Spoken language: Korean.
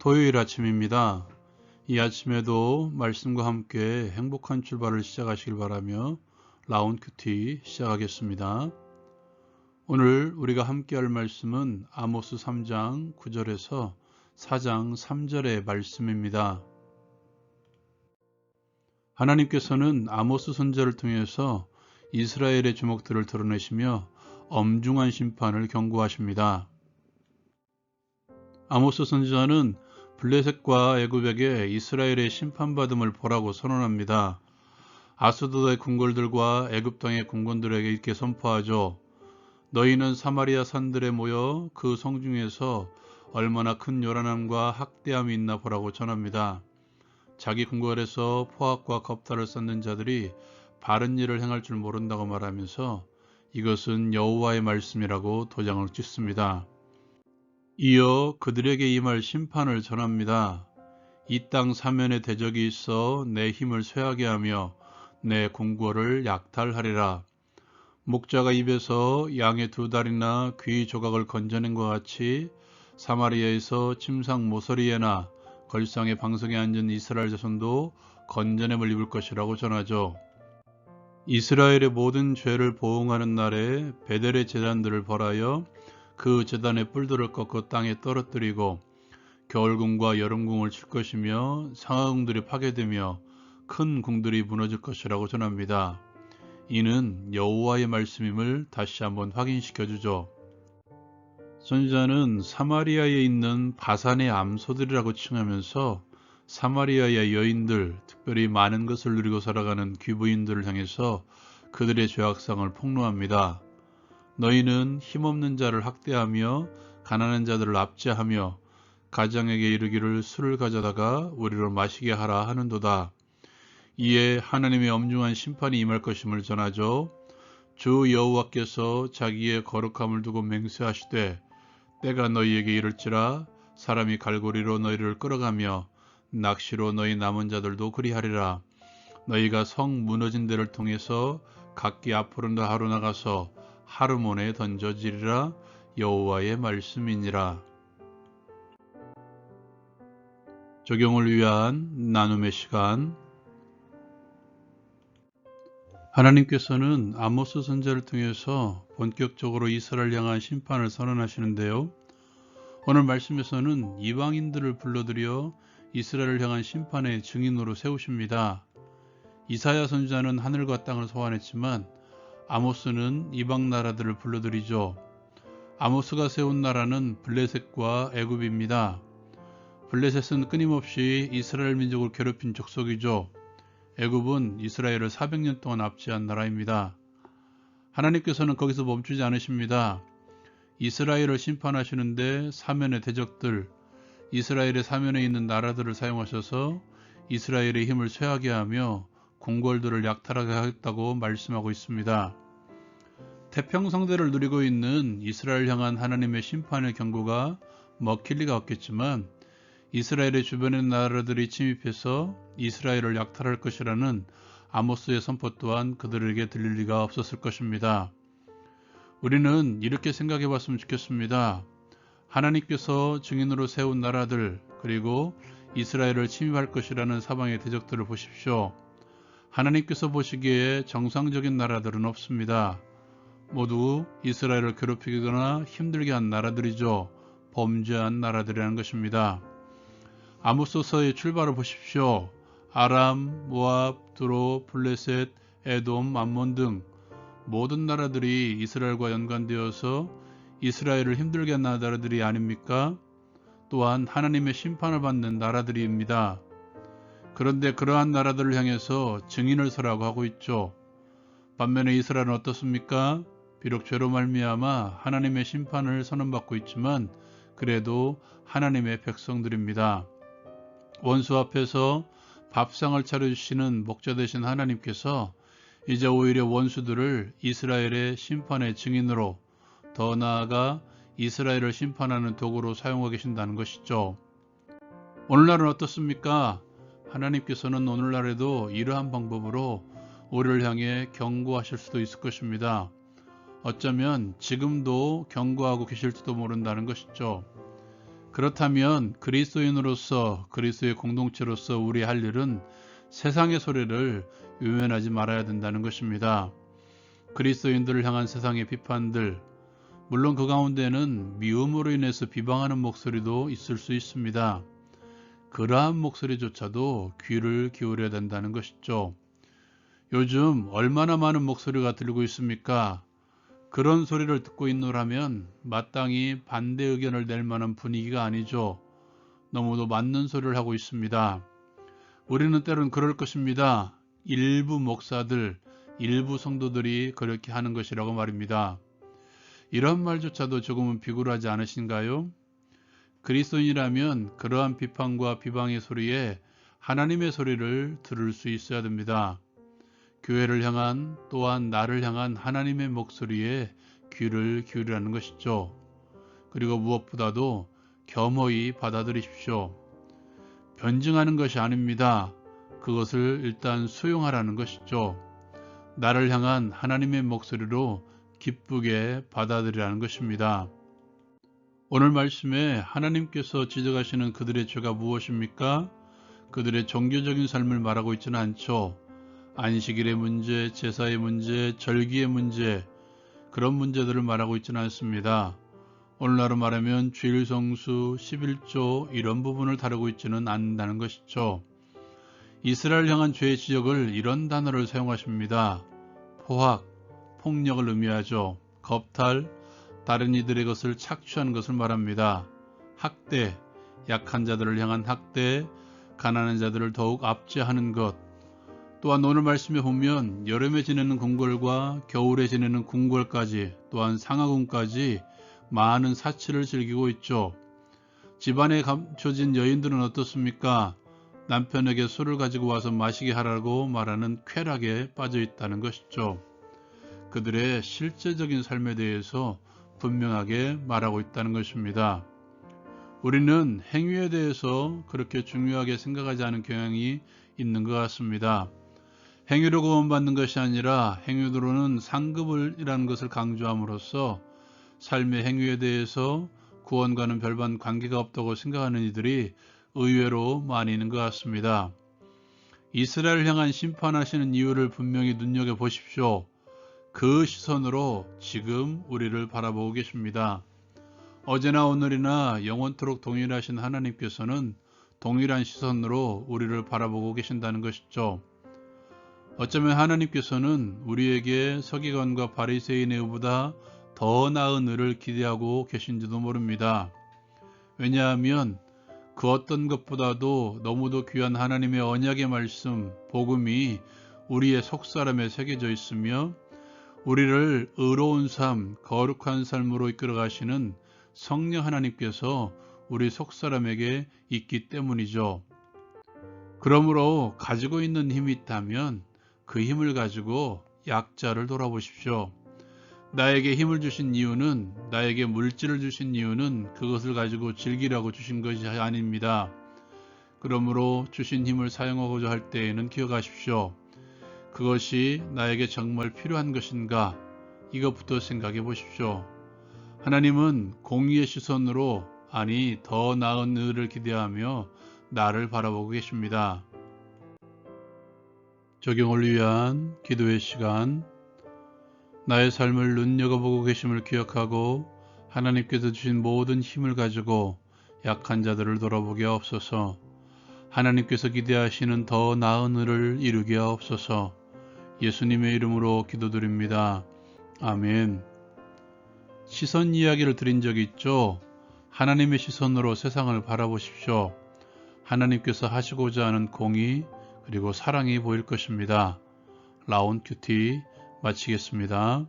토요일 아침입니다. 이 아침에도 말씀과 함께 행복한 출발을 시작하시길 바라며 라운 큐티 시작하겠습니다. 오늘 우리가 함께 할 말씀은 아모스 3장 9절에서 4장 3절의 말씀입니다. 하나님께서는 아모스 선지자를 통해서 이스라엘의 주목들을 드러내시며 엄중한 심판을 경고하십니다. 아모스 선지자는 블레셋과 애굽에게 이스라엘의 심판받음을 보라고 선언합니다. 아스도드의 궁궐들과 애굽 땅의 궁궐들에게 이렇게 선포하죠. 너희는 사마리아 산들에 모여 그 성중에서 얼마나 큰 요란함과 학대함이 있나 보라고 전합니다. 자기 궁궐에서 포악과 겁탈을 쌓는 자들이 바른 일을 행할 줄 모른다고 말하면서 이것은 여호와의 말씀이라고 도장을 찍습니다. 이어 그들에게 임할 심판을 전합니다. 이 땅 사면에 대적이 있어 내 힘을 쇠하게 하며 내 궁궐을 약탈하리라. 목자가 입에서 양의 두 다리나 귀 조각을 건져낸 것 같이 사마리아에서 침상 모서리에나 걸상의 방석에 앉은 이스라엘 자손도 건져냄을 입을 것이라고 전하죠. 이스라엘의 모든 죄를 보응하는 날에 베델의 제단들을 벌하여 그 제단의 뿔들을 꺾어 땅에 떨어뜨리고 겨울궁과 여름궁을 칠 것이며 상하궁들이 파괴되며 큰 궁들이 무너질 것이라고 전합니다. 이는 여호와의 말씀임을 다시 한번 확인시켜 주죠. 선지자는 사마리아에 있는 바산의 암소들이라고 칭하면서 사마리아의 여인들, 특별히 많은 것을 누리고 살아가는 귀부인들을 향해서 그들의 죄악상을 폭로합니다. 너희는 힘없는 자를 학대하며 가난한 자들을 압제하며 가장에게 이르기를 술을 가져다가 우리로 마시게 하라 하는도다. 이에 하나님의 엄중한 심판이 임할 것임을 전하죠. 주 여호와께서 자기의 거룩함을 두고 맹세하시되 때가 너희에게 이를지라 사람이 갈고리로 너희를 끌어가며 낚시로 너희 남은 자들도 그리하리라. 너희가 성 무너진 데를 통해서 각기 앞으로 하루 나가서 하르몬에 던져지리라. 여호와의 말씀이니라. 적용을 위한 나눔의 시간. 하나님께서는 아모스 선지자를 통해서 본격적으로 이스라엘을 향한 심판을 선언하시는데요. 오늘 말씀에서는 이방인들을 불러들여 이스라엘을 향한 심판의 증인으로 세우십니다. 이사야 선지자는 하늘과 땅을 소환했지만 아모스는 이방 나라들을 불러들이죠. 아모스가 세운 나라는 블레셋과 애굽입니다. 블레셋은 끊임없이 이스라엘 민족을 괴롭힌 족속이죠. 애굽은 이스라엘을 400년 동안 압제한 나라입니다. 하나님께서는 거기서 멈추지 않으십니다. 이스라엘을 심판하시는데 사면의 대적들, 이스라엘의 사면에 있는 나라들을 사용하셔서 이스라엘의 힘을 쇠하게 하며 궁궐들을 약탈하게 하겠다고 말씀하고 있습니다. 태평성대를 누리고 있는 이스라엘 향한 하나님의 심판의 경고가 먹힐 리가 없겠지만 이스라엘의 주변의 나라들이 침입해서 이스라엘을 약탈할 것이라는 아모스의 선포 또한 그들에게 들릴 리가 없었을 것입니다. 우리는 이렇게 생각해 봤으면 좋겠습니다. 하나님께서 증인으로 세운 나라들 그리고 이스라엘을 침입할 것이라는 사방의 대적들을 보십시오. 하나님께서 보시기에 정상적인 나라들은 없습니다. 모두 이스라엘을 괴롭히거나 힘들게 한 나라들이죠. 범죄한 나라들이라는 것입니다. 아모스서의 출발을 보십시오. 아람, 모압, 두로, 블레셋, 에돔, 암몬 등 모든 나라들이 이스라엘과 연관되어서 이스라엘을 힘들게 한 나라들이 아닙니까? 또한 하나님의 심판을 받는 나라들입니다. 그런데 그러한 나라들을 향해서 증인을 서라고 하고 있죠. 반면에 이스라엘은 어떻습니까? 비록 죄로 말미암아 하나님의 심판을 선언받고 있지만 그래도 하나님의 백성들입니다. 원수 앞에서 밥상을 차려주시는 목자 되신 하나님께서 이제 오히려 원수들을 이스라엘의 심판의 증인으로 더 나아가 이스라엘을 심판하는 도구로 사용하고 계신다는 것이죠. 오늘날은 어떻습니까? 하나님께서는 오늘날에도 이러한 방법으로 우리를 향해 경고하실 수도 있을 것입니다. 어쩌면 지금도 경고하고 계실지도 모른다는 것이죠. 그렇다면 그리스도인으로서 그리스도의 공동체로서 우리 할 일은 세상의 소리를 외면하지 말아야 된다는 것입니다. 그리스도인들을 향한 세상의 비판들, 물론 그 가운데는 미움으로 인해서 비방하는 목소리도 있을 수 있습니다. 그러한 목소리조차도 귀를 기울여야 된다는 것이죠. 요즘 얼마나 많은 목소리가 들리고 있습니까? 그런 소리를 듣고 있노라면 마땅히 반대 의견을 낼 만한 분위기가 아니죠. 너무도 맞는 소리를 하고 있습니다. 우리는 때론 그럴 것입니다. 일부 목사들, 일부 성도들이 그렇게 하는 것이라고 말입니다. 이런 말조차도 조금은 비굴하지 않으신가요? 그리스도인이라면 그러한 비판과 비방의 소리에 하나님의 소리를 들을 수 있어야 됩니다. 교회를 향한 또한 나를 향한 하나님의 목소리에 귀를 기울이라는 것이죠. 그리고 무엇보다도 겸허히 받아들이십시오. 변증하는 것이 아닙니다. 그것을 일단 수용하라는 것이죠. 나를 향한 하나님의 목소리로 기쁘게 받아들이라는 것입니다. 오늘 말씀에 하나님께서 지적하시는 그들의 죄가 무엇입니까? 그들의 종교적인 삶을 말하고 있지는 않죠. 안식일의 문제, 제사의 문제, 절기의 문제, 그런 문제들을 말하고 있지는 않습니다. 오늘날로 말하면 주일 성수, 11조 이런 부분을 다루고 있지는 않는다는 것이죠. 이스라엘 향한 죄의 지적을 이런 단어를 사용하십니다. 포악, 폭력을 의미하죠. 겁탈, 다른 이들의 것을 착취하는 것을 말합니다. 학대, 약한 자들을 향한 학대, 가난한 자들을 더욱 압제하는 것. 또한 오늘 말씀에 보면 여름에 지내는 궁궐과 겨울에 지내는 궁궐까지 또한 상하궁까지 많은 사치를 즐기고 있죠. 집안에 감춰진 여인들은 어떻습니까? 남편에게 술을 가지고 와서 마시게 하라고 말하는 쾌락에 빠져 있다는 것이죠. 그들의 실제적인 삶에 대해서 분명하게 말하고 있다는 것입니다. 우리는 행위에 대해서 그렇게 중요하게 생각하지 않은 경향이 있는 것 같습니다. 행위로 구원받는 것이 아니라 행위로는 상급이라는 것을 강조함으로써 삶의 행위에 대해서 구원과는 별반 관계가 없다고 생각하는 이들이 의외로 많이 있는 것 같습니다. 이스라엘을 향한 심판하시는 이유를 분명히 눈여겨보십시오. 그 시선으로 지금 우리를 바라보고 계십니다. 어제나 오늘이나 영원토록 동일하신 하나님께서는 동일한 시선으로 우리를 바라보고 계신다는 것이죠. 어쩌면 하나님께서는 우리에게 서기관과 바리새인의 의보다 더 나은 의를 기대하고 계신지도 모릅니다. 왜냐하면 그 어떤 것보다도 너무도 귀한 하나님의 언약의 말씀, 복음이 우리의 속사람에 새겨져 있으며 우리를 의로운 삶, 거룩한 삶으로 이끌어 가시는 성령 하나님께서 우리 속사람에게 있기 때문이죠. 그러므로 가지고 있는 힘이 있다면 그 힘을 가지고 약자를 돌아보십시오. 나에게 힘을 주신 이유는, 나에게 물질을 주신 이유는 그것을 가지고 즐기라고 주신 것이 아닙니다. 그러므로 주신 힘을 사용하고자 할 때에는 기억하십시오. 그것이 나에게 정말 필요한 것인가? 이것부터 생각해 보십시오. 하나님은 공의의 시선으로, 아니 더 나은 의를 기대하며 나를 바라보고 계십니다. 적용을 위한 기도의 시간. 나의 삶을 눈여겨보고 계심을 기억하고 하나님께서 주신 모든 힘을 가지고 약한 자들을 돌아보게 하옵소서. 하나님께서 기대하시는 더 나은 의를 이루게 하옵소서. 예수님의 이름으로 기도드립니다. 아멘. 시선 이야기를 드린 적이 있죠. 하나님의 시선으로 세상을 바라보십시오. 하나님께서 하시고자 하는 공의 그리고 사랑이 보일 것입니다. 라온 큐티 마치겠습니다.